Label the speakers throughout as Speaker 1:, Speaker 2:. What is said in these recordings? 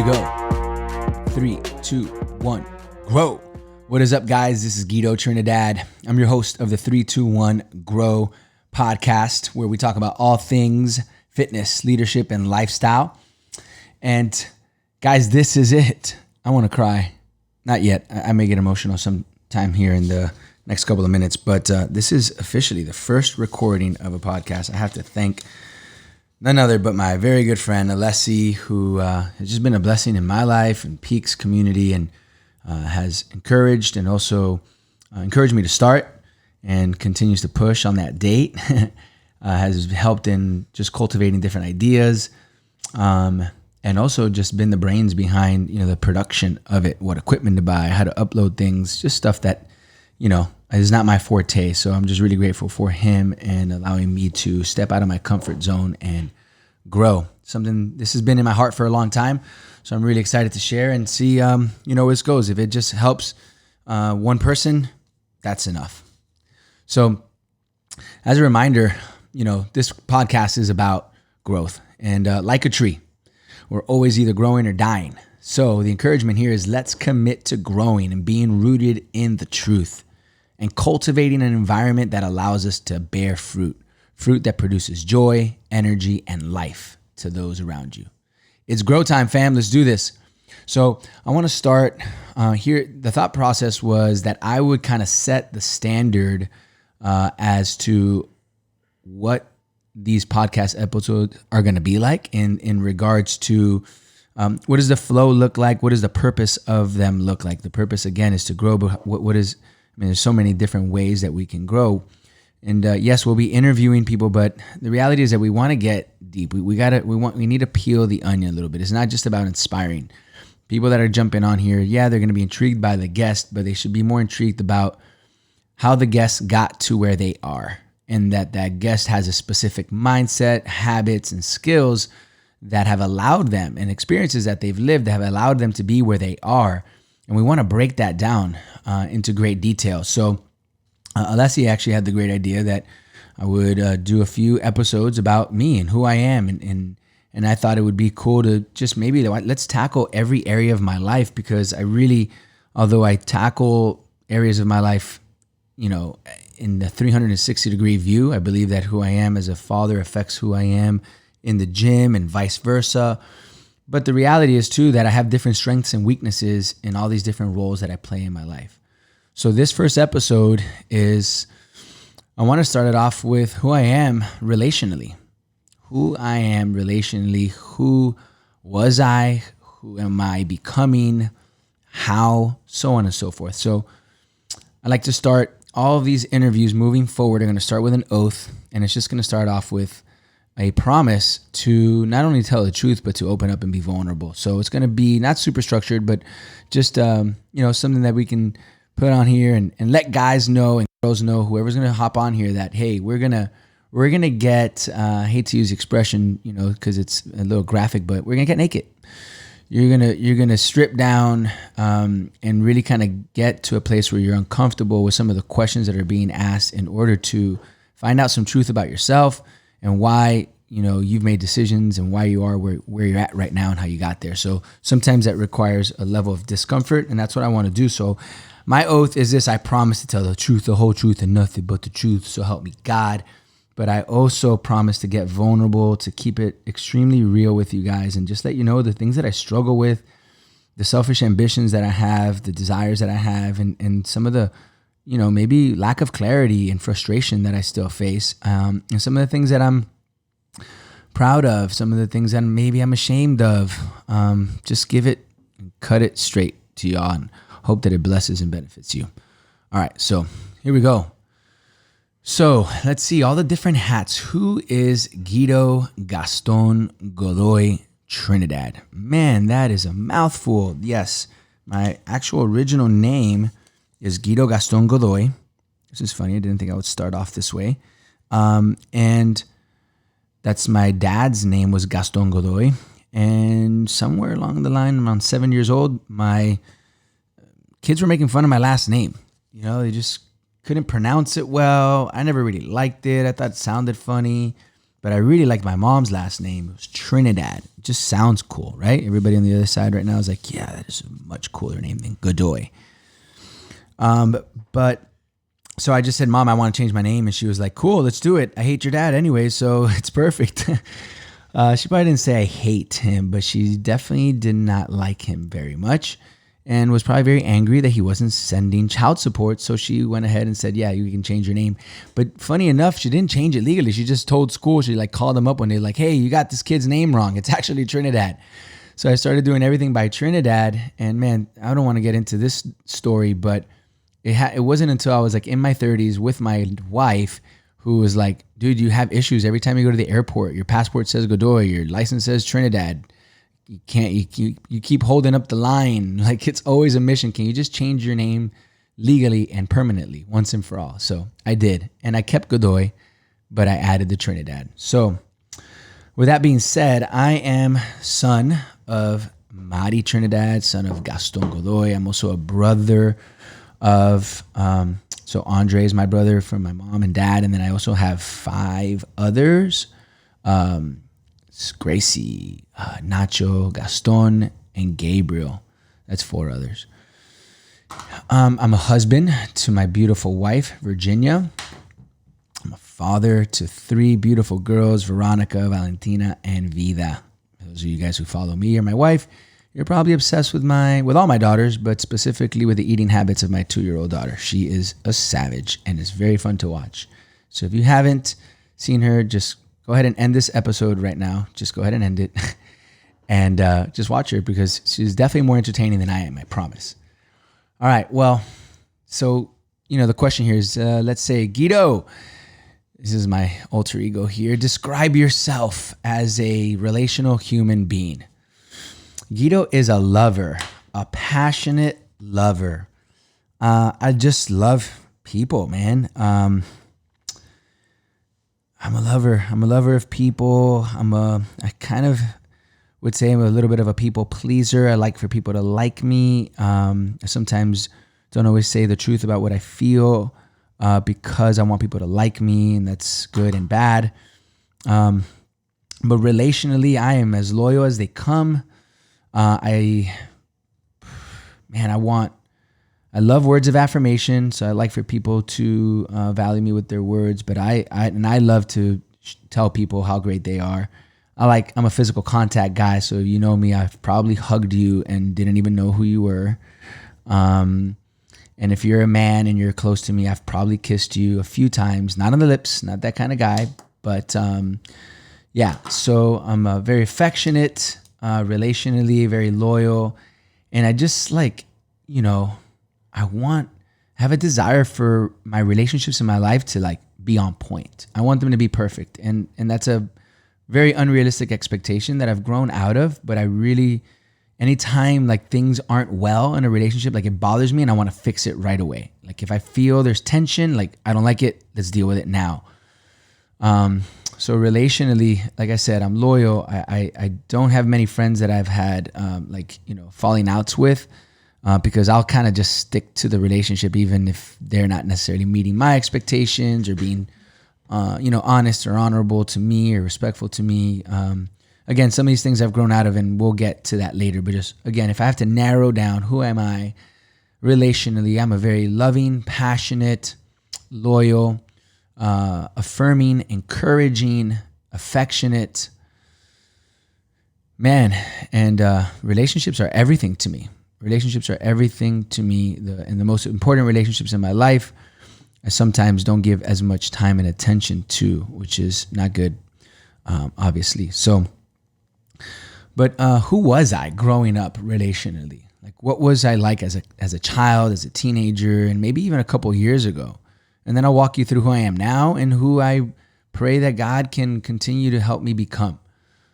Speaker 1: go. 3, 2, 1, grow. What is up, guys? This is Guido Trinidad. I'm your host of the 3, 2, 1, Grow podcast, where we talk about all things fitness, leadership, and lifestyle. And guys, this is it. I want to cry. Not yet. I may get emotional sometime here in the next couple of minutes, but this is officially the first recording of a podcast. I have to thank none other but my very good friend, Alessi, who has just been a blessing in my life and Peaks community, and has encouraged and also encouraged me to start and continues to push on that date. Has helped in just cultivating different ideas, and also just been the brains behind, the production of it, what equipment to buy, how to upload things, just stuff that, is not my forte. So I'm just really grateful for him and allowing me to step out of my comfort zone and grow. This has been in my heart for a long time. So I'm really excited to share and see, where this goes. If it just helps one person, that's enough. So as a reminder, this podcast is about growth. And like a tree, we're always either growing or dying. So the encouragement here is let's commit to growing and being rooted in the truth and cultivating an environment that allows us to bear fruit that produces joy, energy, and life to those around you. It's grow time, fam. Let's do this. So I want to start here. The thought process was that I would kind of set the standard as to what these podcast episodes are going to be like in regards to what does the flow look like? What does the purpose of them look like? The purpose, again, is to grow, but what is, there's so many different ways that we can grow. And yes, we'll be interviewing people, but the reality is that we want to get deep. We need to peel the onion a little bit. It's not just about inspiring. People that are jumping on here, they're going to be intrigued by the guest, but they should be more intrigued about how the guest got to where they are, and that guest has a specific mindset, habits, and skills that have allowed them, and experiences that they've lived that have allowed them to be where they are. And we want to break that down into great detail. So Alessi actually had the great idea that I would do a few episodes about me and who I am. And I thought it would be cool to just maybe let's tackle every area of my life, because I really, although I tackle areas of my life, in the 360-degree view, I believe that who I am as a father affects who I am in the gym and vice versa. But the reality is too that I have different strengths and weaknesses in all these different roles that I play in my life. So this first episode is, I want to start it off with who I am relationally. Who I am relationally, who was I, who am I becoming, how, so on and so forth. So I like to start all of these interviews moving forward. I'm going to start with an oath, and it's just going to start off with a promise to not only tell the truth, but to open up and be vulnerable. So it's going to be not super structured, but just, something that we can put on here and let guys know and girls know, whoever's going to hop on here, that, hey, we're going to get, I hate to use the expression, because it's a little graphic, but we're going to get naked. You're gonna strip down and really kind of get to a place where you're uncomfortable with some of the questions that are being asked, in order to find out some truth about yourself and why you've made decisions and why you are where you're at right now and how you got there. So sometimes that requires a level of discomfort, and that's what I want to do. So my oath is this: I promise to tell the truth, the whole truth, and nothing but the truth. So help me God. But I also promise to get vulnerable, to keep it extremely real with you guys, and just let you know the things that I struggle with, the selfish ambitions that I have, the desires that I have, and some of the, maybe lack of clarity and frustration that I still face, and some of the things that I'm proud of, some of the things that maybe I'm ashamed of. Just give it, cut it straight to y'all, and hope that it blesses and benefits you. All right, so here we go. So let's see all the different hats. Who is Guido Gaston Godoy Trinidad? Man, that is a mouthful. Yes, my actual original name is Guido Gaston Godoy. This is funny. I didn't think I would start off this way. And that's my dad's name was Gaston Godoy. And somewhere along the line, around 7 years old, my kids were making fun of my last name. They just couldn't pronounce it well. I never really liked it. I thought it sounded funny. but I really liked my mom's last name. It was Trinidad. It just sounds cool, right? Everybody on the other side right now is like, yeah, that is a much cooler name than Godoy. But so I just said, Mom, I want to change my name. And she was like, cool, let's do it. I hate your dad anyway, so it's perfect. She probably didn't say I hate him, but she definitely did not like him very much and was probably very angry that he wasn't sending child support. So she went ahead and said, yeah, you can change your name. But funny enough, she didn't change it legally. She just told school, she like called them up one day like, hey, you got this kid's name wrong. It's actually Trinidad. So I started doing everything by Trinidad. And man, I don't want to get into this story, but it wasn't until I was like in my 30s with my wife who was like, dude, you have issues every time you go to the airport. Your passport says Godoy, your license says Trinidad. You can't, you keep holding up the line. Like it's always a mission. Can you just change your name legally and permanently once and for all? So I did. And I kept Godoy, but I added the Trinidad. So with that being said, I am son of Mari Trinidad, son of Gaston Godoy. I'm also a brother of, so Andre is my brother from my mom and dad. And then I also have 5 others. Gracie, Nacho, Gaston, and Gabriel. That's 4 others. I'm a husband to my beautiful wife, Virginia. I'm a father to 3 beautiful girls, Veronica, Valentina, and Vida. Those of you guys who follow me or my wife, you're probably obsessed with all my daughters, but specifically with the eating habits of my 2-year-old daughter. She is a savage and it's very fun to watch. So if you haven't seen her, just go ahead and end this episode right now. Just go ahead and end it and just watch her because she's definitely more entertaining than I am, I promise. All right. Well, so, the question here is, let's say, Guido, this is my alter ego here. Describe yourself as a relational human being. Guido is a lover, a passionate lover. I just love people, man. I'm a lover. I'm a lover of people. I kind of would say I'm a little bit of a people pleaser. I like for people to like me. I sometimes don't always say the truth about what I feel because I want people to like me, and that's good and bad. But relationally, I am as loyal as they come. I love words of affirmation, so I like for people to value me with their words. But I love to tell people how great they are. I'm a physical contact guy, so you know me. I've probably hugged you and didn't even know who you were. And if you're a man and you're close to me, I've probably kissed you a few times. Not on the lips, not that kind of guy. But yeah, so I'm very affectionate, relationally, very loyal, and I just I have a desire for my relationships in my life to be on point. I want them to be perfect. And that's a very unrealistic expectation that I've grown out of, but I really, anytime things aren't well in a relationship, it bothers me and I want to fix it right away. If I feel there's tension, I don't like it, let's deal with it now. So relationally, like I said, I'm loyal. I don't have many friends that I've had, falling outs with. Because I'll kind of just stick to the relationship even if they're not necessarily meeting my expectations or being, honest or honorable to me or respectful to me. Again, some of these things I've grown out of, and we'll get to that later. But just, again, if I have to narrow down who am I relationally, I'm a very loving, passionate, loyal, affirming, encouraging, affectionate man. And relationships are everything to me. Relationships are everything to me, and the most important relationships in my life, I sometimes don't give as much time and attention to, which is not good, obviously. So, but who was I growing up relationally? What was I like as a child, as a teenager, and maybe even a couple years ago? And then I'll walk you through who I am now and who I pray that God can continue to help me become.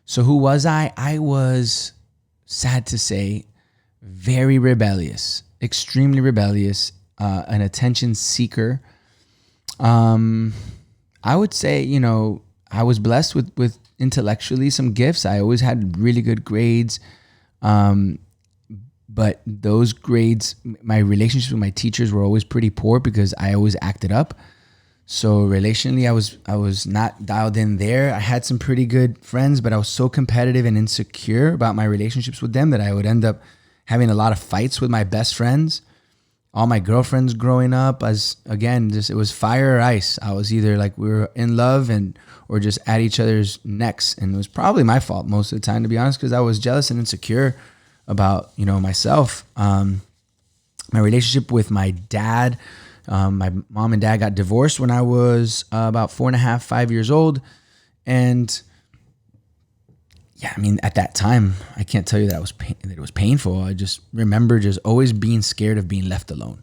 Speaker 1: So who was I? I was, sad to say, very rebellious, extremely rebellious, an attention seeker. I would say, I was blessed with intellectually some gifts. I always had really good grades. But those grades, my relationships with my teachers were always pretty poor because I always acted up. So relationally, I was not dialed in there. I had some pretty good friends, but I was so competitive and insecure about my relationships with them that I would end up having a lot of fights with my best friends. All my girlfriends growing up, as again, just it was fire or ice. I was either like we were in love or just at each other's necks, and it was probably my fault most of the time, to be honest, because I was jealous and insecure about myself. My relationship with my dad. My mom and dad got divorced when I was about 4.5, 5 years old. And yeah, I mean, at that time, I can't tell you that it was painful. I just remember just always being scared of being left alone.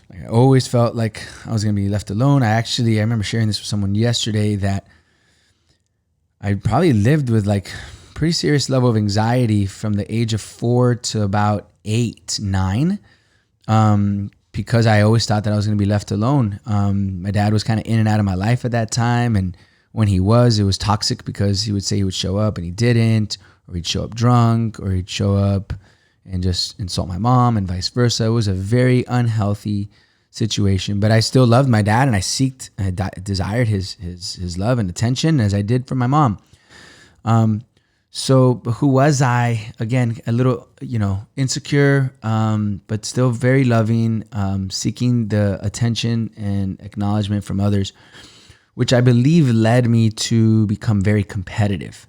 Speaker 1: Like, I always felt like I was going to be left alone. I remember sharing this with someone yesterday that I probably lived with like pretty serious level of anxiety from the age of 4 to about 8, 9. Because I always thought that I was going to be left alone. My dad was kind of in and out of my life at that time. And when he was, it was toxic because he would say he would show up and he didn't, or he'd show up drunk, or he'd show up and just insult my mom and vice versa. It was a very unhealthy situation, but I still loved my dad and I desired his love and attention as I did for my mom. So who was I? Again, a little, insecure, but still very loving, seeking the attention and acknowledgement from others, which I believe led me to become very competitive.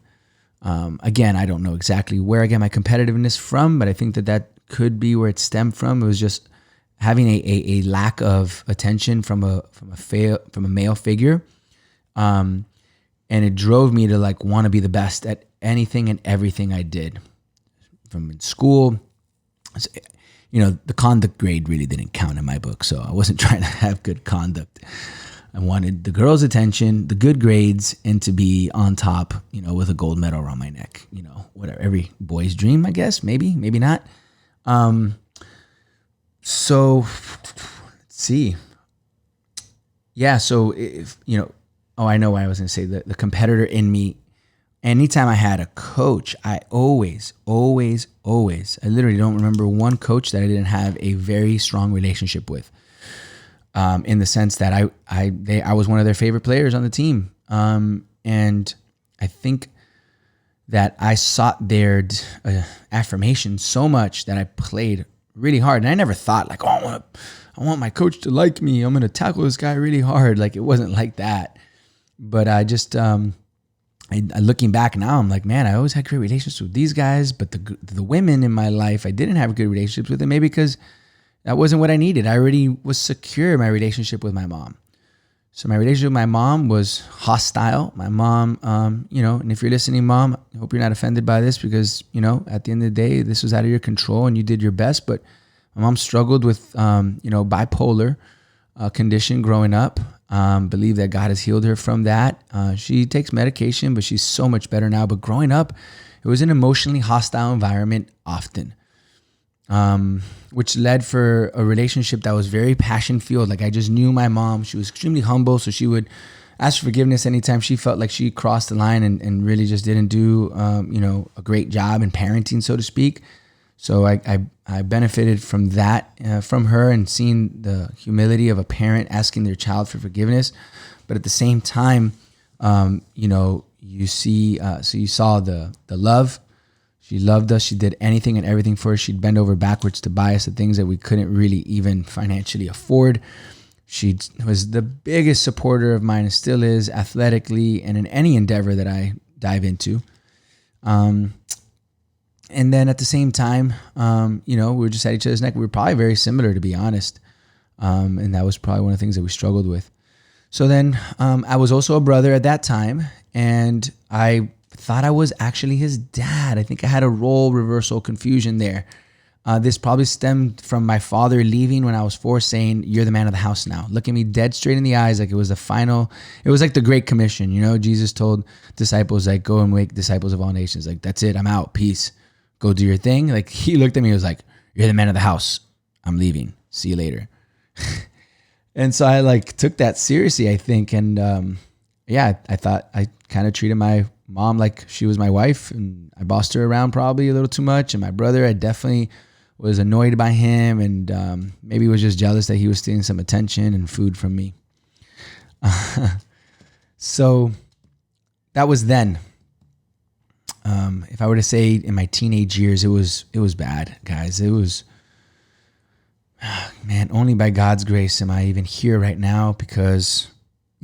Speaker 1: Again, I don't know exactly where I get my competitiveness from, but I think that could be where it stemmed from. It was just having a lack of attention from a male figure. And it drove me to like want to be the best at anything and everything I did. From in school, the conduct grade really didn't count in my book, so I wasn't trying to have good conduct. I wanted the girls' attention, the good grades, and to be on top, with a gold medal around my neck. Whatever, every boy's dream, I guess. Maybe not. So let's see. Yeah, so if I know what I was going to say. The competitor in me, anytime I had a coach, I always, I literally don't remember one coach that I didn't have a very strong relationship with. In the sense that I was one of their favorite players on the team. And I think that I sought their affirmation so much that I played really hard. And I never thought like, I want my coach to like me. I'm going to tackle this guy really hard. Like, it wasn't like that. But I just, looking back now, I'm like, man, I always had great relationships with these guys, but the women in my life, I didn't have good relationships with them, maybe because that wasn't what I needed. I already was secure in my relationship with my mom. So my relationship with my mom was hostile. My mom, and if you're listening, Mom, I hope you're not offended by this because, at the end of the day, this was out of your control and you did your best. But my mom struggled with, bipolar condition growing up. Believe that God has healed her from that. She takes medication, but she's so much better now. But growing up, it was an emotionally hostile environment often, which led for a relationship that was very passion-filled. Like, I just knew my mom. She was extremely humble, so she would ask for forgiveness anytime she felt like she crossed the line and really just didn't do, a great job in parenting, so to speak. So I benefited from that, from her, and seeing the humility of a parent asking their child for forgiveness. But at the same time, you see, so you saw the love. She loved us. She did anything and everything for us. She'd bend over backwards to buy us the things that we couldn't really even financially afford. She was the biggest supporter of mine and still is, athletically and in any endeavor that I dive into. And then at the same time, we were just at each other's neck. We were probably very similar, to be honest. And that was probably one of the things that we struggled with. So then I was also a brother at that time, and I thought I was actually his dad. I think I had a role reversal confusion there. This probably stemmed from my father leaving when I was 4, saying, "You're the man of the house now." Looking me dead straight in the eyes, like it was it was like the Great Commission. Jesus told disciples, like, go and make disciples of all nations. Like, that's it, I'm out, peace. Go do your thing. Like, he looked at me and was like, "You're the man of the house. I'm leaving. See you later." And so I took that seriously, I think. And I thought I kind of treated my mom like she was my wife, and I bossed her around probably a little too much. And my brother, I definitely was annoyed by him, and maybe was just jealous that he was stealing some attention and food from me. So that was then. If I were to say in my teenage years, it was bad, guys. It was, man, only by God's grace am I even here right now because,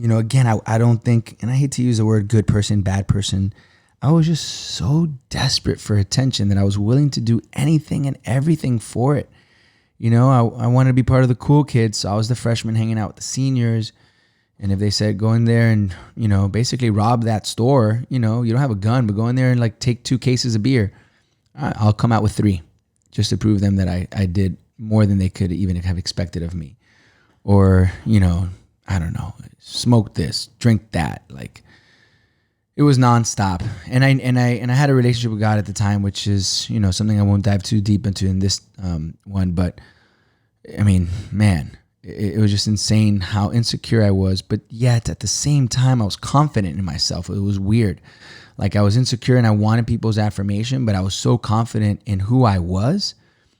Speaker 1: again, I don't think, and I hate to use the word good person, bad person. I was just so desperate for attention that I was willing to do anything and everything for it. I wanted to be part of the cool kids. So I was the freshman hanging out with the seniors. And if they said, go in there and, basically rob that store, you don't have a gun, but go in there and like take 2 cases of beer. I'll come out with 3 just to prove them that I did more than they could even have expected of me. Or, I don't know, smoke this, drink that. Like it was nonstop. And I had a relationship with God at the time, which is, something I won't dive too deep into in this one. But I mean, man, it was just insane how insecure I was. But yet at the same time, I was confident in myself. It was weird. Like I was insecure and I wanted people's affirmation, but I was so confident in who I was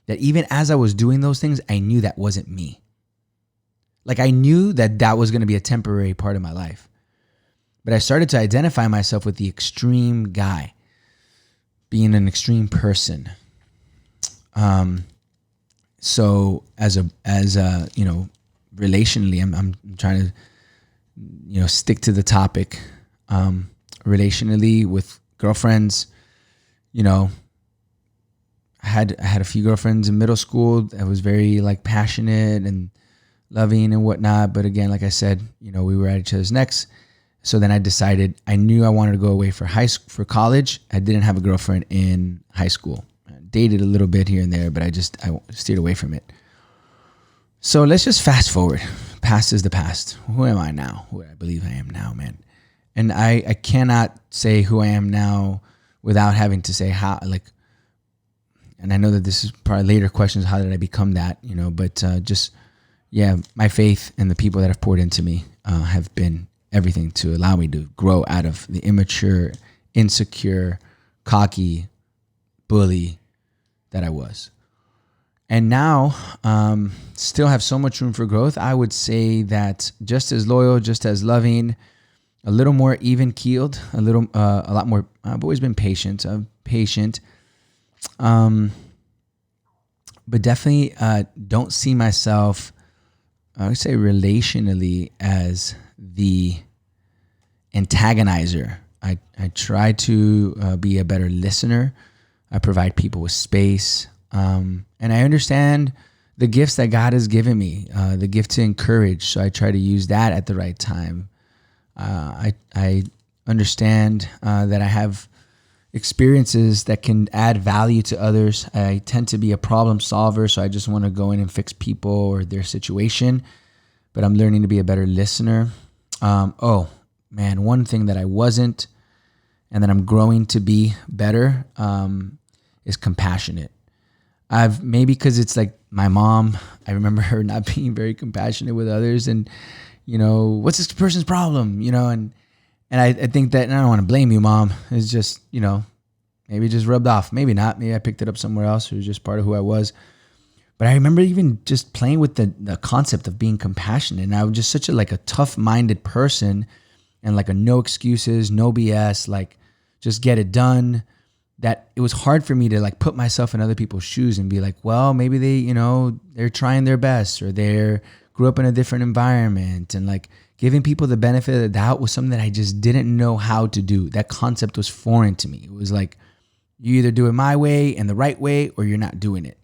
Speaker 1: that even as I was doing those things, I knew that wasn't me. Like I knew that was going to be a temporary part of my life. But I started to identify myself with the extreme guy, being an extreme person. So as a relationally, I'm trying to, stick to the topic. Relationally with girlfriends, I had a few girlfriends in middle school. I was very like passionate and loving and whatnot. But again, like I said, we were at each other's necks. So then I decided I knew I wanted to go away for college. I didn't have a girlfriend in high school. I dated a little bit here and there, but I steered away from it. So let's just fast forward. Past is the past. Who am I now? Who I believe I am now, man. And I cannot say who I am now without having to say how, like, and I know that this is probably later questions. How did I become that? But my faith and the people that have poured into me have been everything to allow me to grow out of the immature, insecure, cocky, bully that I was. And now, still have so much room for growth. I would say that just as loyal, just as loving, a little more even keeled, a lot more. I've always been patient. I'm patient, but definitely don't see myself. I would say relationally as the antagonizer. I try to be a better listener. I provide people with space. And I understand the gifts that God has given me, the gift to encourage. So I try to use that at the right time. I understand that I have experiences that can add value to others. I tend to be a problem solver, so I just want to go in and fix people or their situation. But I'm learning to be a better listener. One thing that I wasn't and that I'm growing to be better is compassionate. Maybe because it's like my mom, I remember her not being very compassionate with others and, what's this person's problem, and I think that, and I don't want to blame you, Mom. It's just, maybe it just rubbed off. Maybe not. Maybe I picked it up somewhere else. It was just part of who I was. But I remember even just playing with the concept of being compassionate. And I was just such a tough-minded person and like a no excuses, no BS, like just get it done, that it was hard for me to like put myself in other people's shoes and be like, well, maybe they, they're trying their best or they grew up in a different environment, and like giving people the benefit of the doubt was something that I just didn't know how to do. That concept was foreign to me. It was like, you either do it my way and the right way, or you're not doing it.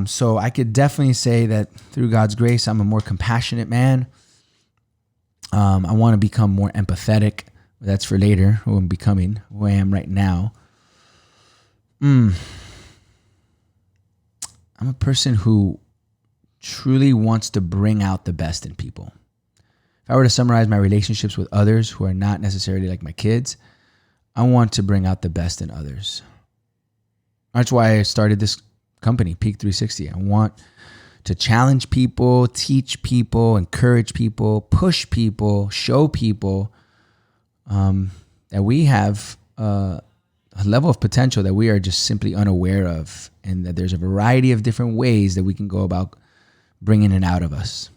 Speaker 1: So I could definitely say that through God's grace, I'm a more compassionate man. I want to become more empathetic. That's for later, who I'm becoming, who I am right now. I'm a person who truly wants to bring out the best in people. If I were to summarize my relationships with others who are not necessarily like my kids, I want to bring out the best in others. That's why I started this company, Peak 360. I want to challenge people, teach people, encourage people, push people, show people that we have a level of potential that we are just simply unaware of, and that there's a variety of different ways that we can go about bringing it out of us.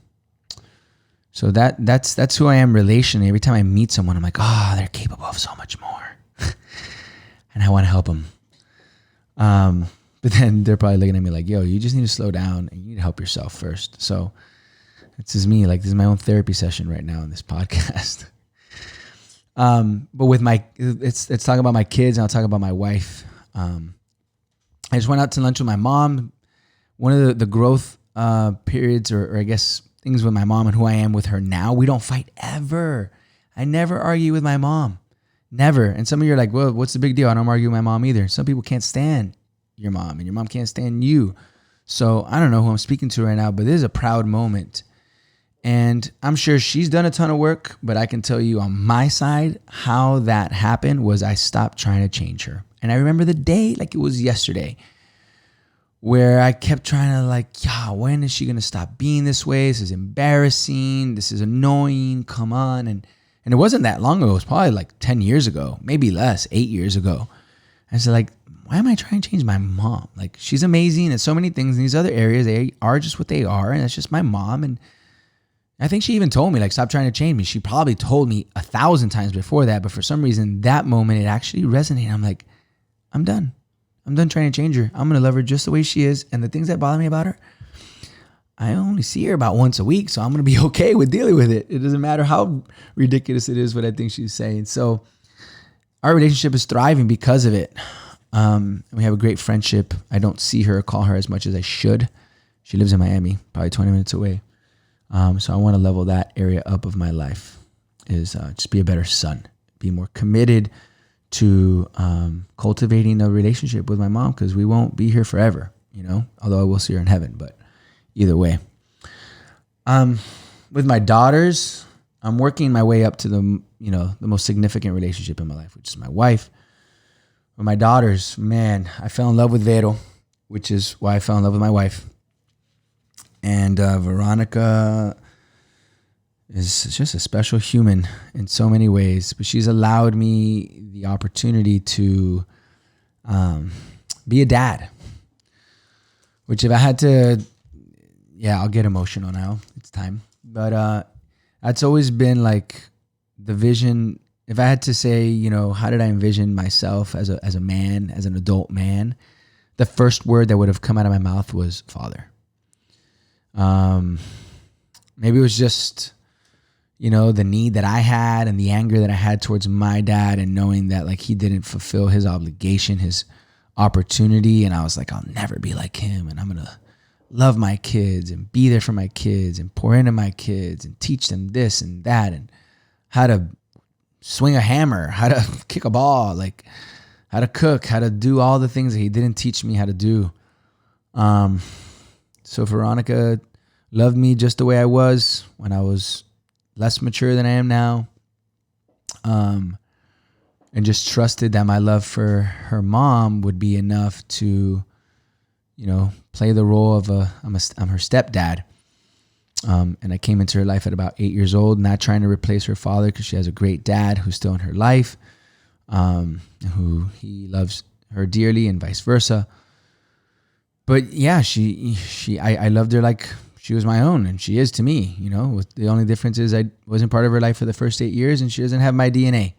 Speaker 1: So that's who I am relationally. Every time I meet someone, I'm like, oh, they're capable of so much more. And I want to help them. But then they're probably looking at me like, yo, you just need to slow down and you need to help yourself first. So this is me. Like, this is my own therapy session right now in this podcast. But with let's talk about my kids, and I'll talk about my wife. I just went out to lunch with my mom. One of the growth periods, or I guess things with my mom and who I am with her now, we don't fight ever. I never argue with my mom. Never. And some of you are like, well, what's the big deal? I don't argue with my mom either. Some people can't stand your mom, and your mom can't stand you. So I don't know who I'm speaking to right now, but this is a proud moment. And I'm sure she's done a ton of work, but I can tell you on my side, how that happened was I stopped trying to change her. And I remember the day like it was yesterday, where I kept trying to like, yeah, when is she going to stop being this way? This is embarrassing. This is annoying. Come on. And it wasn't that long ago. It was probably like 10 years ago, maybe less, 8 years ago. I said, like, why am I trying to change my mom? Like, she's amazing at so many things in these other areas. They are just what they are. And that's just my mom. And I think she even told me, like, stop trying to change me. She probably told me 1,000 times before that. But for some reason, that moment, it actually resonated. I'm like, I'm done. I'm done trying to change her. I'm going to love her just the way she is. And the things that bother me about her, I only see her about once a week. So I'm going to be okay with dealing with it. It doesn't matter how ridiculous it is what I think she's saying. So our relationship is thriving because of it. We have a great friendship. I don't see her or call her as much as I should. She lives in Miami, probably 20 minutes away. So I want to level that area up of my life, is just be a better son, be more committed to cultivating a relationship with my mom, because we won't be here forever, although I will see her in heaven. But either way, with my daughters, I'm working my way up to the most significant relationship in my life, which is my wife. With my daughters, man, I fell in love with Vale, which is why I fell in love with my wife. And Veronica is just a special human in so many ways, but she's allowed me the opportunity to be a dad, which if I had to, I'll get emotional now. It's time. But that's always been like the vision. If I had to say, how did I envision myself as a man, as an adult man, the first word that would have come out of my mouth was father. Maybe it was just, the need that I had and the anger that I had towards my dad, and knowing that like he didn't fulfill his obligation, his opportunity. And I was like, I'll never be like him. And I'm going to love my kids and be there for my kids and pour into my kids and teach them this and that, and how to swing a hammer, how to kick a ball, like how to cook, how to do all the things that he didn't teach me how to do. So Veronica loved me just the way I was when I was less mature than I am now. And just trusted that my love for her mom would be enough to, play the role of I'm her stepdad. And I came into her life at about 8 years old, not trying to replace her father, because she has a great dad who's still in her life, who he loves her dearly, and vice versa. But yeah, I loved her like she was my own, and she is to me, with the only difference is I wasn't part of her life for the first 8 years, and she doesn't have my DNA,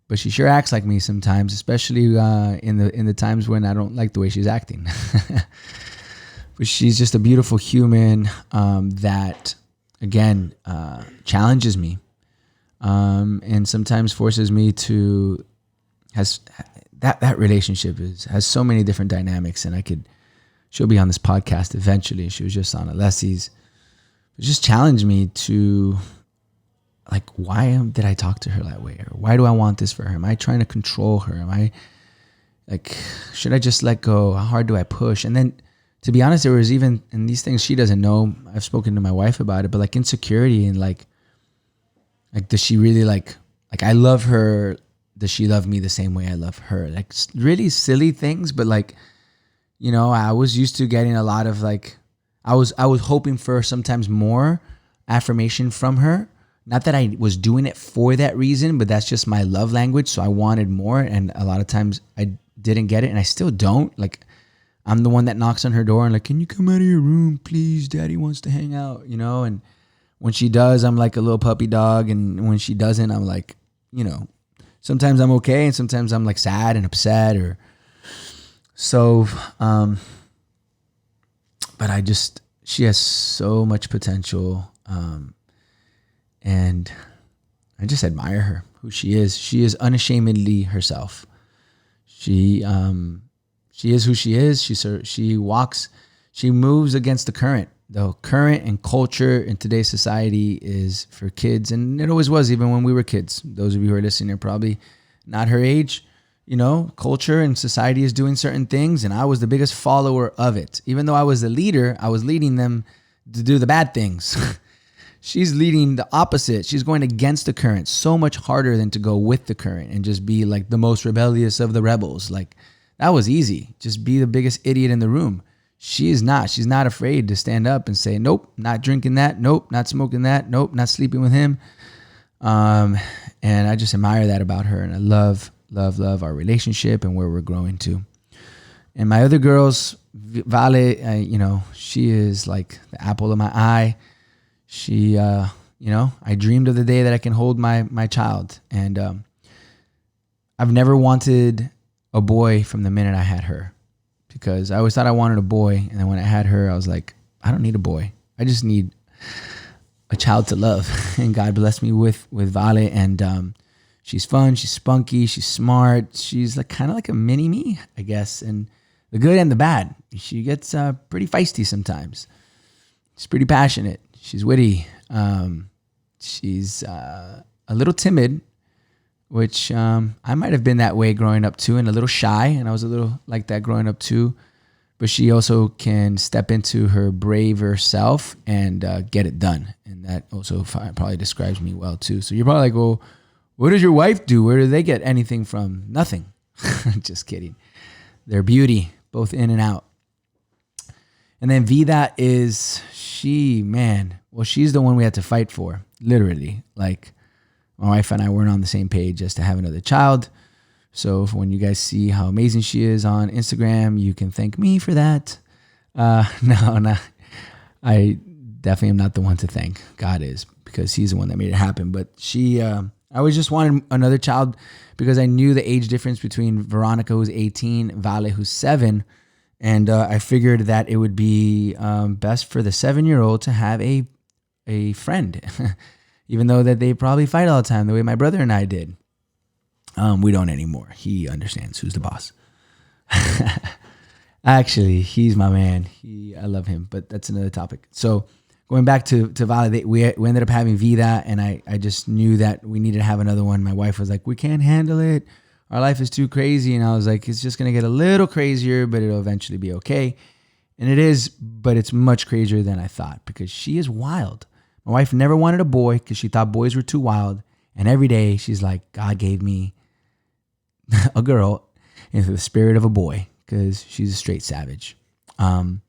Speaker 1: but she sure acts like me sometimes, especially in the times when I don't like the way she's acting. But she's just a beautiful human that, again, challenges me, and sometimes forces me to that relationship has so many different dynamics, and she'll be on this podcast eventually. She was just on Alessi's. It just challenged me to, like, why did I talk to her that way? Or why do I want this for her? Am I trying to control her? Am I, like, should I just let go? How hard do I push? And then, to be honest, there was even, and these things she doesn't know, I've spoken to my wife about it, but like insecurity and like does she really like I love her, does she love me the same way I love her? Like really silly things, but like, I was used to getting a lot of like, I was hoping for sometimes more affirmation from her. Not that I was doing it for that reason, but that's just my love language. So I wanted more, and a lot of times I didn't get it, and I still don't. Like, I'm the one that knocks on her door and like, can you come out of your room, please? Daddy wants to hang out, And When she does, I'm like a little puppy dog. And when she doesn't, I'm like, sometimes I'm okay. And sometimes I'm like sad and upset or so. But she has so much potential. And I just admire her, who she is. She is unashamedly herself. She is who she is. She moves against the current. The current and culture in today's society is for kids, and it always was, even when we were kids. Those of you who are listening are probably not her age. Culture and society is doing certain things, and I was the biggest follower of it. Even though I was the leader, I was leading them to do the bad things. She's leading the opposite. She's going against the current, so much harder than to go with the current and just be like the most rebellious of the rebels. Like, that was easy. Just be the biggest idiot in the room. She is not. She's not afraid to stand up and say, nope, not drinking that. Nope, not smoking that. Nope, not sleeping with him. And I just admire that about her. And I love our relationship and where we're growing to. And my other girls, Vale, she is like the apple of my eye. She, I dreamed of the day that I can hold my child. And I've never wanted a boy from the minute I had her, because I always thought I wanted a boy. And then when I had her, I was like, I don't need a boy. I just need a child to love. And God blessed me with Vale. And she's fun. She's spunky. She's smart. She's like kind of like a mini me, I guess. And the good and the bad. She gets pretty feisty sometimes. She's pretty passionate. She's witty. She's a little timid, which I might have been that way growing up too, and a little shy, and I was a little like that growing up too. But she also can step into her braver self and get it done, and that also probably describes me well too. So you're probably like, well, what does your wife do? Where do they get anything from? Nothing. Just kidding. They're beauty, both in and out. And then Vida is, she's the one we had to fight for, literally. Like, my wife and I weren't on the same page as to have another child. So when you guys see how amazing she is on Instagram, you can thank me for that. No, I definitely am not the one to thank. God is, because he's the one that made it happen. But she, I always just wanted another child because I knew the age difference between Veronica, who's 18, Vale, who's 7. And I figured that it would be best for the 7-year-old to have a friend, even though that they probably fight all the time, the way my brother and I did. We don't anymore. He understands who's the boss. Actually, he's my man. I love him, but that's another topic. So going back to Vale, we ended up having Vida, and I just knew that we needed to have another one. My wife was like, we can't handle it. Our life is too crazy. And I was like, it's just going to get a little crazier, but it'll eventually be okay. And it is, but it's much crazier than I thought, because she is wild. My wife never wanted a boy because she thought boys were too wild. And every day she's like, God gave me a girl into the spirit of a boy, because she's a straight savage. And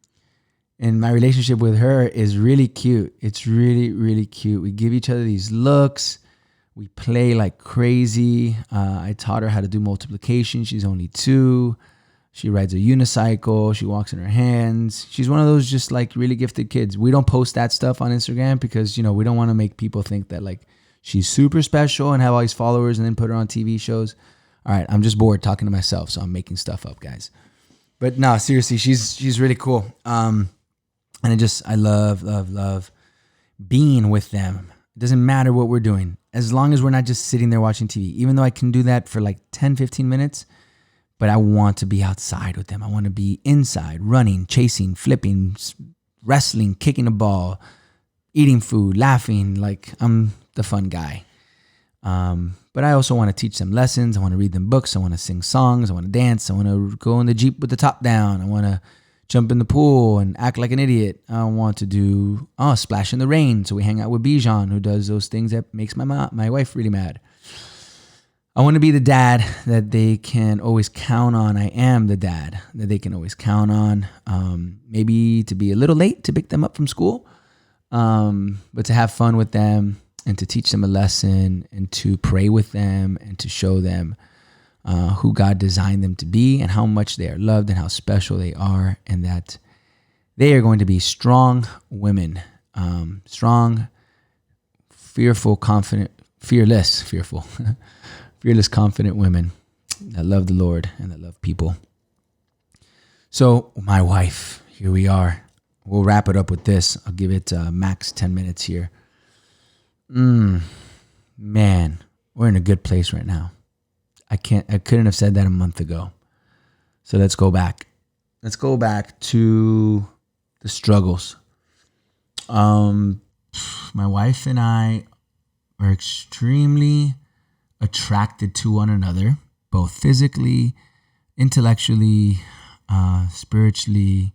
Speaker 1: my relationship with her is really cute. It's really, really cute. We give each other these looks. We play like crazy. I taught her how to do multiplication. She's only 2. She rides a unicycle. She walks in her hands. She's one of those just like really gifted kids. We don't post that stuff on Instagram because, we don't want to make people think that like she's super special and have all these followers and then put her on TV shows. All right, I'm just bored talking to myself, so I'm making stuff up, guys. But no, seriously, she's really cool. And I love being with them. It doesn't matter what we're doing, as long as we're not just sitting there watching TV, even though I can do that for like 10, 15 minutes, but I want to be outside with them. I want to be inside, running, chasing, flipping, wrestling, kicking a ball, eating food, laughing. Like, I'm the fun guy. But I also want to teach them lessons. I want to read them books. I want to sing songs. I want to dance. I want to go in the Jeep with the top down. I want to jump in the pool and act like an idiot. I want to do splash in the rain. So we hang out with Bijan, who does those things that makes my wife really mad. I want to be the dad that they can always count on. I am the dad that they can always count on. Maybe to be a little late to pick them up from school, but to have fun with them and to teach them a lesson and to pray with them and to show them who God designed them to be and how much they are loved and how special they are, and that they are going to be strong women, strong, fearless, confident women that love the Lord and that love people. So my wife, here we are. We'll wrap it up with this. I'll give it max 10 minutes here. Man, we're in a good place right now. I couldn't have said that a month ago. So let's go back. Let's go back to the struggles. My wife and I are extremely attracted to one another, both physically, intellectually, spiritually.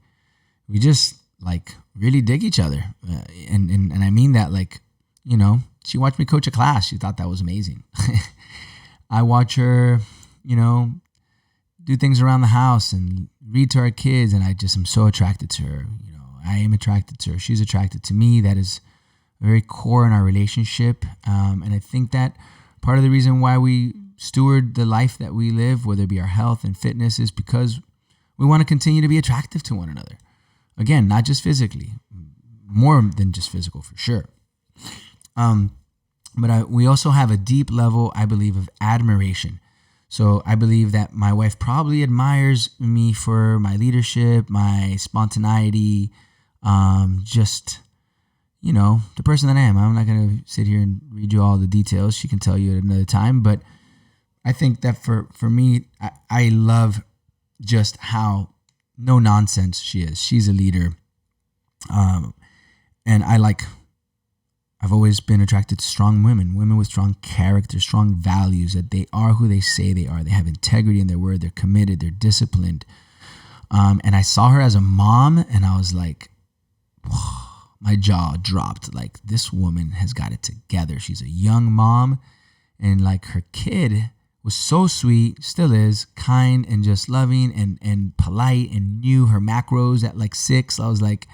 Speaker 1: We just really dig each other. And I mean that she watched me coach a class. She thought that was amazing. I watch her, do things around the house and read to our kids. And I just am so attracted to her. I am attracted to her. She's attracted to me. That is very core in our relationship. And I think that part of the reason why we steward the life that we live, whether it be our health and fitness, is because we want to continue to be attractive to one another. Again, not just physically, more than just physical for sure. But we also have a deep level, I believe, of admiration. So I believe that my wife probably admires me for my leadership, my spontaneity, the person that I am. I'm not going to sit here and read you all the details. She can tell you at another time. But I think that for me, I love just how no nonsense she is. She's a leader. And I've always been attracted to strong women with strong character, strong values, that they are who they say they are. They have integrity in their word. They're committed. They're disciplined. And I saw her as a mom, and I was like, whoa, my jaw dropped. This woman has got it together. She's a young mom, and her kid was so sweet, still is, kind and just loving and polite, and knew her macros at 6. I was like,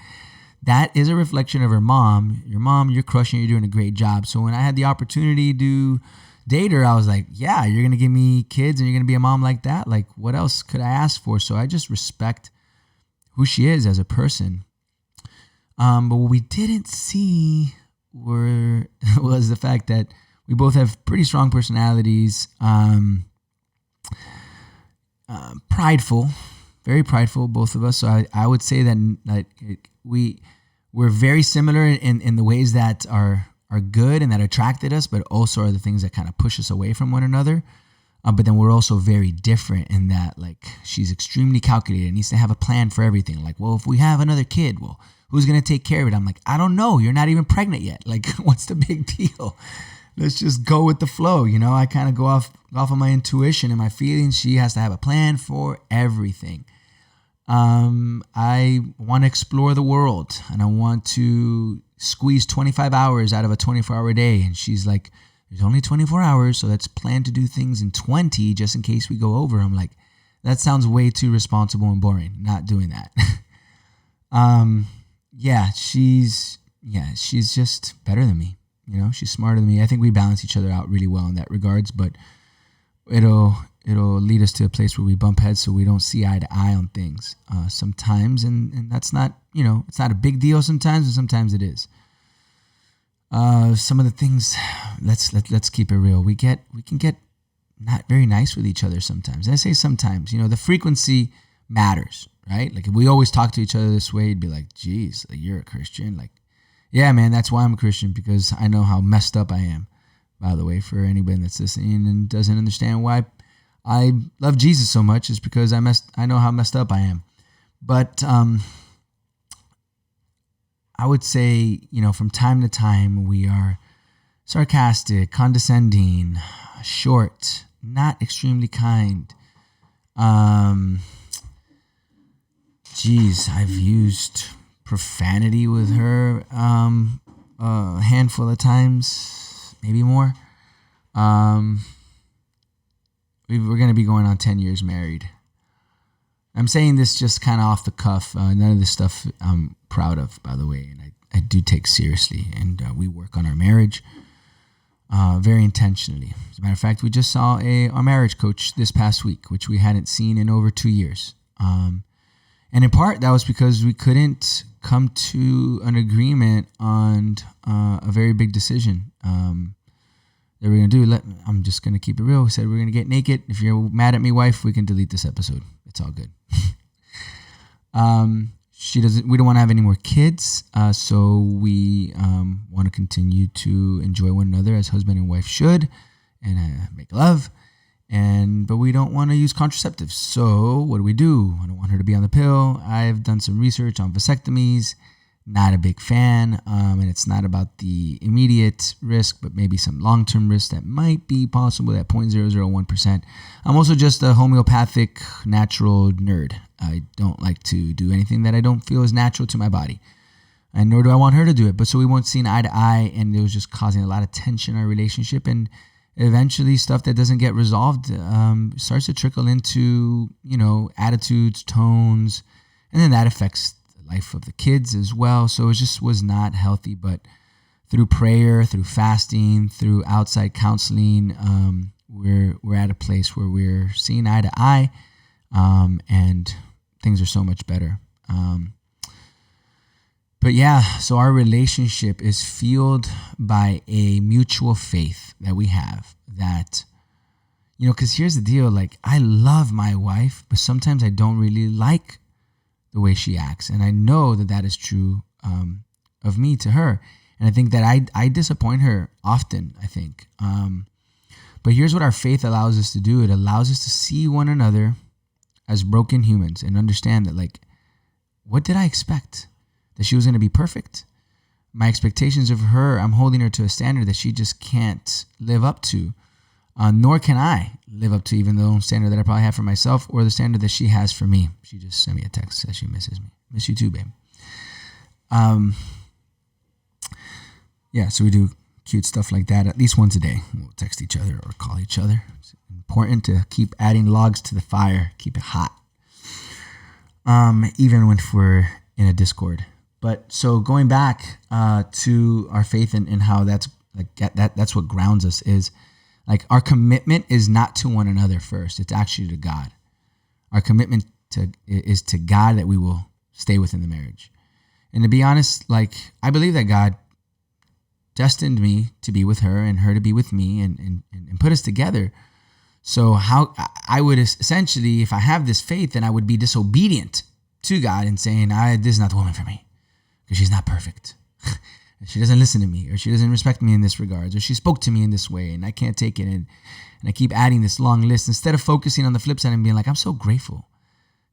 Speaker 1: that is a reflection of her mom. Your mom, you're crushing, you're doing a great job. So when I had the opportunity to date her, I was like, yeah, you're going to give me kids and you're going to be a mom like that? What else could I ask for? So I just respect who she is as a person. But what we didn't see was the fact that we both have pretty strong personalities, prideful, very prideful, both of us. So I would say that we're very similar in the ways that are good and that attracted us, but also are the things that kind of push us away from one another. But then we're also very different in that, she's extremely calculated and needs to have a plan for everything. Well, if we have another kid, well, who's going to take care of it? I'm like, I don't know. You're not even pregnant yet. What's the big deal? Let's just go with the flow. I kind of go off of my intuition and my feelings. She has to have a plan for everything. I want to explore the world, and I want to squeeze 25 hours out of a 24-hour day. And she's like, there's only 24 hours, so let's plan to do things in 20 just in case we go over. I'm like, that sounds way too responsible and boring. Not doing that. She's just better than me. She's smarter than me. I think we balance each other out really well in that regards, but it'll lead us to a place where we bump heads, so we don't see eye to eye on things sometimes, and that's not, it's not a big deal sometimes, and sometimes it is. Some of the things, let's keep it real. We can get not very nice with each other sometimes. And I say sometimes, the frequency matters, right? If we always talk to each other this way, it'd be like, geez, you're a Christian. Yeah, man, that's why I'm a Christian, because I know how messed up I am. By the way, for anybody that's listening and doesn't understand why I love Jesus so much, is because I know how messed up I am. But I would say, from time to time, we are sarcastic, condescending, short, not extremely kind. I've used profanity with her a handful of times, maybe more. We're going to be going on 10 years married. I'm saying this just kind of off the cuff. None of this stuff I'm proud of, by the way, and I do take seriously. And we work on our marriage very intentionally. As a matter of fact, we just saw our marriage coach this past week, which we hadn't seen in over 2 years. And And in part, that was because we couldn't come to an agreement on a very big decision that we're going to do. I'm just going to keep it real. We said we're going to get naked. If you're mad at me, wife, we can delete this episode. It's all good. We don't want to have any more kids. So we want to continue to enjoy one another as husband and wife should and make love. But we don't want to use contraceptives. So what do? I don't want her to be on the pill. I've done some research on vasectomies. Not a big fan. And it's not about the immediate risk, but maybe some long-term risk that might be possible at 0.001%. I'm also just a homeopathic natural nerd. I don't like to do anything that I don't feel is natural to my body. And nor do I want her to do it. But so we won't see eye to eye, and it was just causing a lot of tension in our relationship. And eventually stuff that doesn't get resolved starts to trickle into, attitudes, tones, and then that affects the life of the kids as well. So it just was not healthy. But through prayer, through fasting, through outside counseling, we're at a place where we're seeing eye to eye, and things are so much better. But yeah, so our relationship is fueled by a mutual faith that we have that, because here's the deal, like I love my wife, but sometimes I don't really like the way she acts. And I know that that is true of me to her. And I think that I disappoint her often, I think. But here's what our faith allows us to do. It allows us to see one another as broken humans and understand that, like, what did I expect? That she was going to be perfect? My expectations of her, I'm holding her to a standard that she just can't live up to, nor can I live up to even the standard that I probably have for myself or the standard that she has for me. She just sent me a text, says she misses me. Miss you too, babe. Yeah, so we do cute stuff like that at least once a day. We'll text each other or call each other. It's important to keep adding logs to the fire, keep it hot, even when we're in a Discord. But so going back to our faith and how that's what grounds us is like our commitment is not to one another first. It's actually to God. Our commitment is to God that we will stay within the marriage. And to be honest, like I believe that God destined me to be with her and her to be with me and put us together. So how I would essentially, if I have this faith, then I would be disobedient to God and saying, this is not the woman for me. Because she's not perfect. She doesn't listen to me, or she doesn't respect me in this regard, or she spoke to me in this way, and I can't take it. And I keep adding this long list instead of focusing on the flip side and being like, I'm so grateful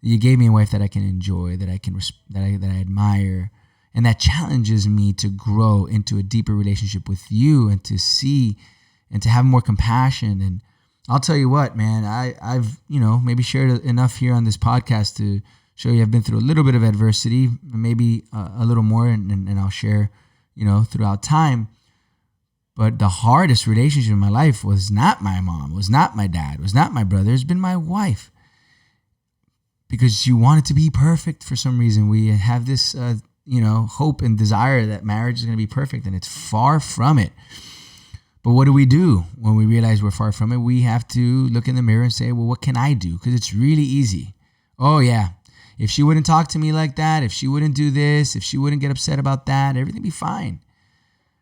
Speaker 1: that you gave me a wife that I can enjoy, that I can that I admire, and that challenges me to grow into a deeper relationship with you and to see and to have more compassion. And I'll tell you what, man, I've maybe shared enough here on this podcast to show you I've been through a little bit of adversity, maybe a little more, and I'll share, throughout time. But the hardest relationship in my life was not my mom, was not my dad, was not my brother. It's been my wife. Because you want it to be perfect for some reason. We have this, hope and desire that marriage is going to be perfect, and it's far from it. But what do we do when we realize we're far from it? We have to look in the mirror and say, well, what can I do? Because it's really easy. Oh, yeah. If she wouldn't talk to me like that, if she wouldn't do this, if she wouldn't get upset about that, everything would be fine.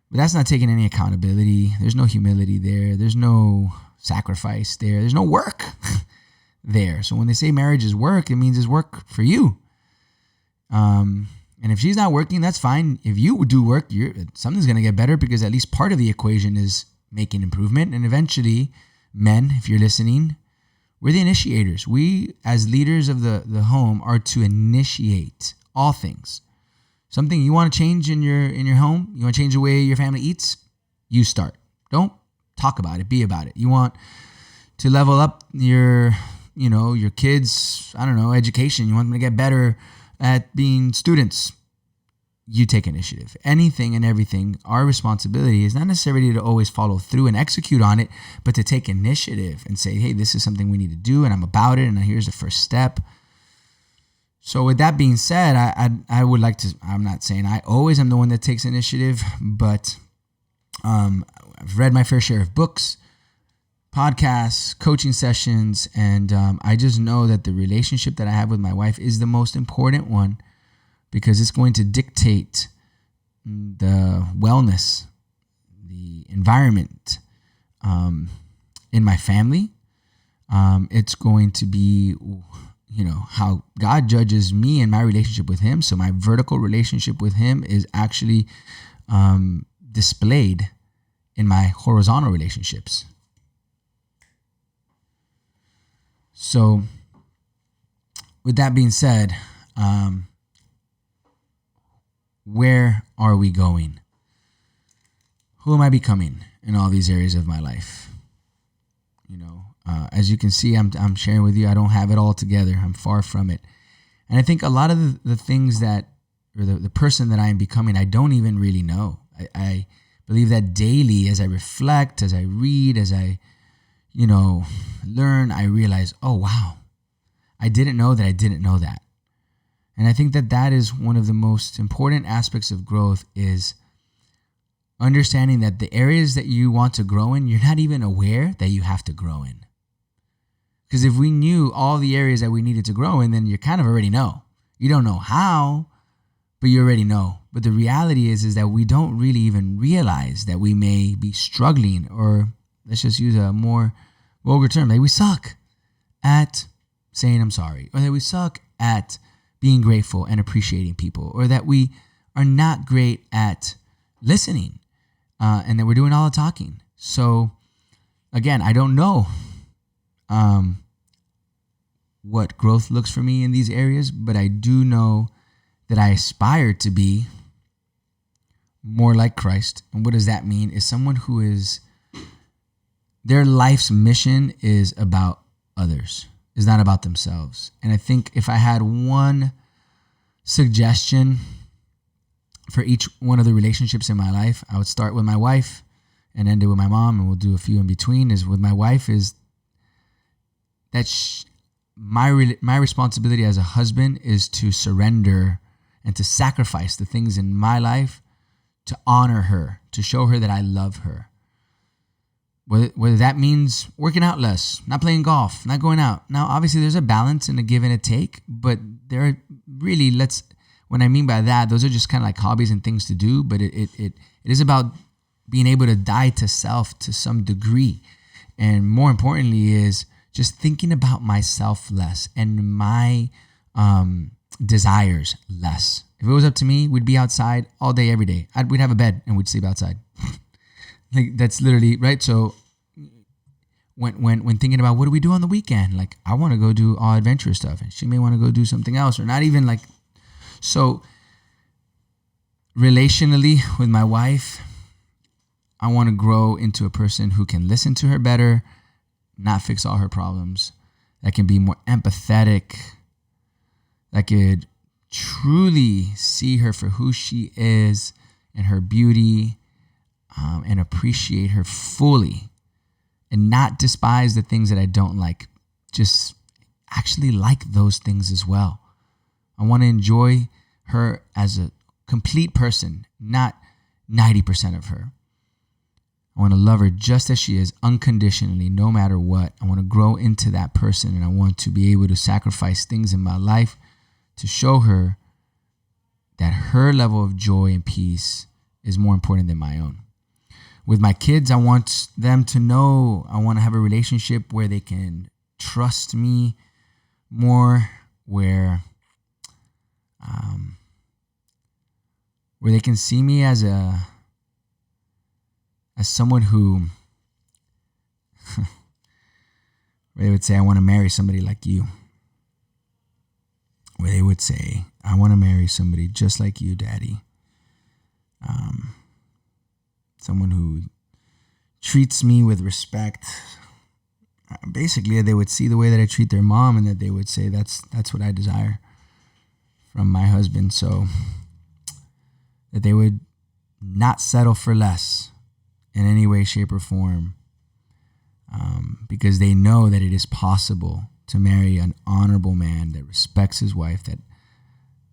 Speaker 1: But that's not taking any accountability. There's no humility there. There's no sacrifice there. There's no work there. So when they say marriage is work, it means it's work for you. And if she's not working, that's fine. If you do work, something's going to get better because at least part of the equation is making improvement. And eventually, men, if you're listening, we're the initiators. We, as leaders of the home, are to initiate all things. Something you want to change in your home, you want to change the way your family eats, you start. Don't talk about it, be about it. You want to level up your kids', education. You want them to get better at being students. You take initiative. Anything and everything, our responsibility is not necessarily to always follow through and execute on it, but to take initiative and say, hey, this is something we need to do, and I'm about it, and here's the first step. So with that being said, I would like to, I'm not saying I always am the one that takes initiative, but I've read my fair share of books. podcasts, coaching sessions, and I just know that the relationship that I have with my wife is the most important one because it's going to dictate the wellness, the environment in my family. It's going to be, how God judges me and my relationship with him. So my vertical relationship with him is actually displayed in my horizontal relationships. So with that being said, where are we going? Who am I becoming in all these areas of my life? As you can see, I'm sharing with you, I don't have it all together. I'm far from it. And I think a lot of the things or the person that I am becoming, I don't even really know. I believe that daily as I reflect, as I read, as I, learn, I realize, oh, wow, I didn't know that I didn't know that. And I think that is one of the most important aspects of growth is understanding that the areas that you want to grow in, you're not even aware that you have to grow in. Because if we knew all the areas that we needed to grow in, then you kind of already know. You don't know how, but you already know. But the reality is that we don't really even realize that we may be struggling, or let's just use a more vulgar term, like we suck at saying I'm sorry, or that we suck at being grateful and appreciating people, or that we are not great at listening, and that we're doing all the talking. So again, I don't know what growth looks for me in these areas, but I do know that I aspire to be more like Christ. And what does that mean? Is someone who is, their life's mission is about others, is not about themselves. And I think if I had one suggestion for each one of the relationships in my life, I would start with my wife and end it with my mom, and we'll do a few in between. Is with my wife is that my responsibility as a husband is to surrender and to sacrifice the things in my life to honor her, to show her that I love her. Whether that means working out less, not playing golf, not going out. Now, obviously, there's a balance and a give and a take, but there are really, what I mean by that, those are just kind of like hobbies and things to do, but it is about being able to die to self to some degree. And more importantly is just thinking about myself less and my desires less. If it was up to me, we'd be outside all day, every day. We'd have a bed and we'd sleep outside. Like that's literally right. So when thinking about what do we do on the weekend, like I want to go do all adventurous stuff, and she may want to go do something else, or not even like. So relationally with my wife, I want to grow into a person who can listen to her better, not fix all her problems, that can be more empathetic, that could truly see her for who she is and her beauty, and appreciate her fully, and not despise the things that I don't like. Just actually like those things as well. I want to enjoy her as a complete person, not 90% of her. I want to love her just as she is, unconditionally, no matter what. I want to grow into that person, and I want to be able to sacrifice things in my life to show her that her level of joy and peace is more important than my own. With my kids, I want them to know, I want to have a relationship where they can trust me more, where they can see me as someone who where they would say, I want to marry somebody like you. Where they would say, I want to marry somebody just like you, Daddy. Someone who treats me with respect. Basically, they would see the way that I treat their mom, and that they would say, that's what I desire from my husband. So that they would not settle for less in any way, shape, or form, because they know that it is possible to marry an honorable man that respects his wife, that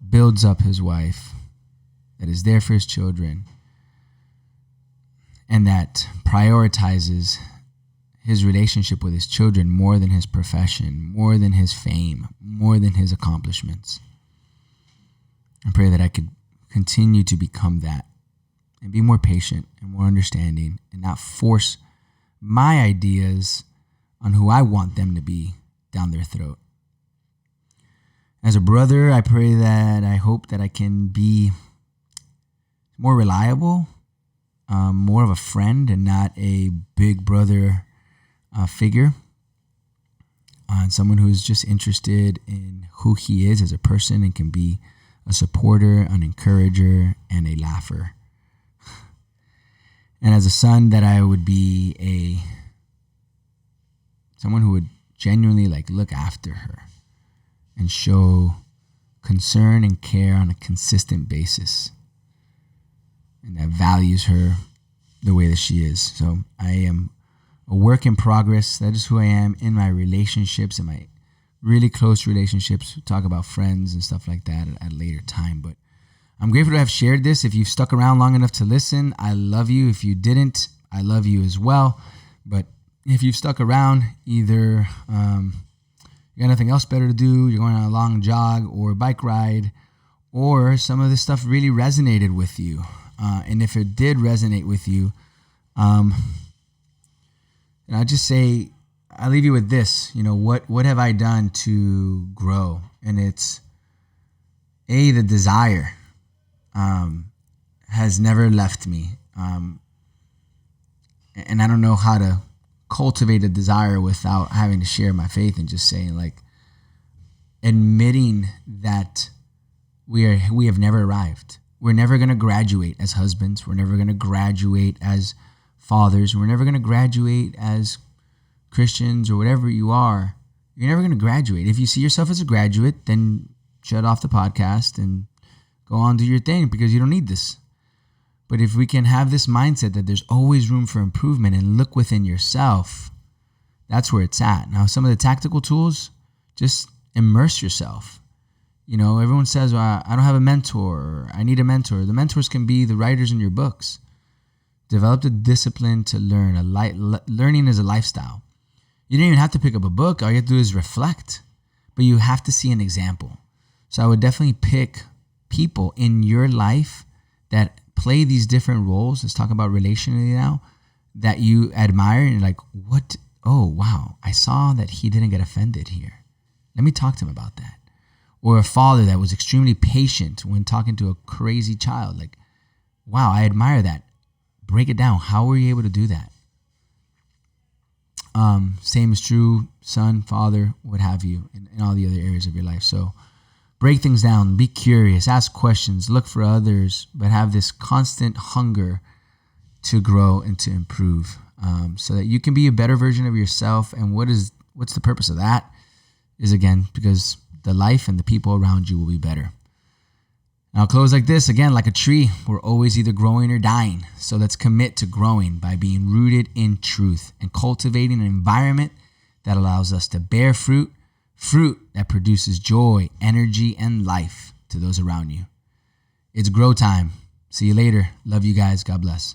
Speaker 1: builds up his wife, that is there for his children, and that prioritizes his relationship with his children more than his profession, more than his fame, more than his accomplishments. I pray that I could continue to become that and be more patient and more understanding and not force my ideas on who I want them to be down their throat. As a brother, I pray that I hope that I can be more reliable, more of a friend and not a big brother figure, and someone who is just interested in who he is as a person and can be a supporter, an encourager, and a laugher. And as a son, that I would be someone who would genuinely look after her and show concern and care on a consistent basis, and that values her the way that she is. So I am a work in progress. That is who I am in my relationships, in my really close relationships. We'll talk about friends and stuff like that at a later time. But I'm grateful to have shared this. If you've stuck around long enough to listen, I love you. If you didn't, I love you as well. But if you've stuck around, either you got nothing else better to do, you're going on a long jog or bike ride, or some of this stuff really resonated with you. And if it did resonate with you, and I'll just say, I'll leave you with this. What have I done to grow? And it's the desire has never left me. And I don't know how to cultivate a desire without having to share my faith and just saying, admitting that we have never arrived. We're never going to graduate as husbands. We're never going to graduate as fathers. We're never going to graduate as Christians or whatever you are. You're never going to graduate. If you see yourself as a graduate, then shut off the podcast and go on, do your thing, because you don't need this. But if we can have this mindset that there's always room for improvement and look within yourself, that's where it's at. Now, some of the tactical tools, just immerse yourself. Everyone says, well, I don't have a mentor, or I need a mentor. The mentors can be the writers in your books. Develop the discipline to learn. Learning is a lifestyle. You don't even have to pick up a book. All you have to do is reflect. But you have to see an example. So I would definitely pick people in your life that play these different roles. Let's talk about relationally now, that you admire and you're like, what? Oh, wow. I saw that he didn't get offended here. Let me talk to him about that. Or a father that was extremely patient when talking to a crazy child. Wow, I admire that. Break it down. How were you able to do that? Same is true, son, father, what have you, in all the other areas of your life. So break things down. Be curious. Ask questions. Look for others. But have this constant hunger to grow and to improve, so that you can be a better version of yourself. And what's the purpose of that? Is, again, because the life and the people around you will be better. And I'll close like this. Again, like a tree, we're always either growing or dying. So let's commit to growing by being rooted in truth and cultivating an environment that allows us to bear fruit that produces joy, energy, and life to those around you. It's grow time. See you later. Love you guys. God bless.